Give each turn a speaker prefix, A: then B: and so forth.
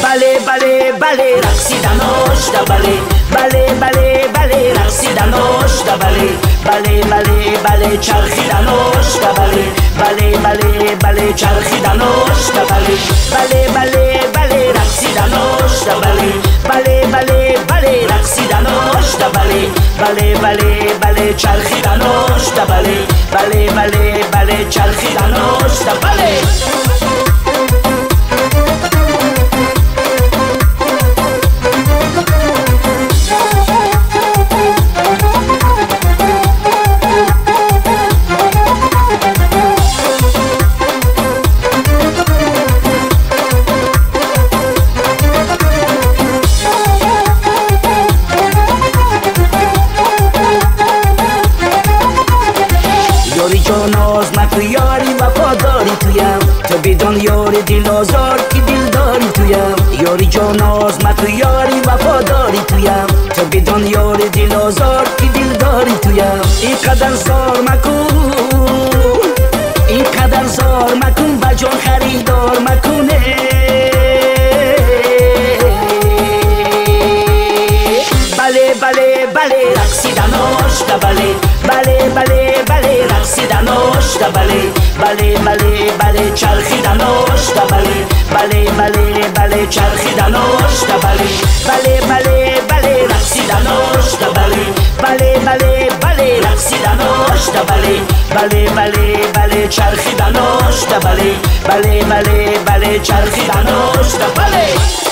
A: بله بله بله رقصیدن آشتا بله بله بله بله رقصیدن آشتا بله بله بله بله چرخیدن آشتا بله بله بله بله چرخیدن آشتا بله بله بله بله رقصیدن آشتا بله بله بله بله رقصیدن آشتا بله بله بله بله چرخیدن آشتا بله بله بله بله چرخیدن آشتا بله ناز مکن یاری وفاداری تویم تو بدان یاری دل آزار که دل داری تویم یاری جان ناز مکن یاری وفاداری تویم تو بدان یاری دل آزار که دل داری تویم اینقدر زار مکن اینقدر زار مکن با جان خریدار مکنه بله بله بله رقصیدن آشتا بله بله بله بله رقصیدن آشتا بله بله بله بله چرخیدن آشتا بله بله بله بله چرخیدن آشتا بله بله بله بله رقصیدن آشتا بله بله بله بله رقصیدن آشتا بله بله بله بله چرخیدن آشتا بله بله بله بله چرخیدن آشتا بله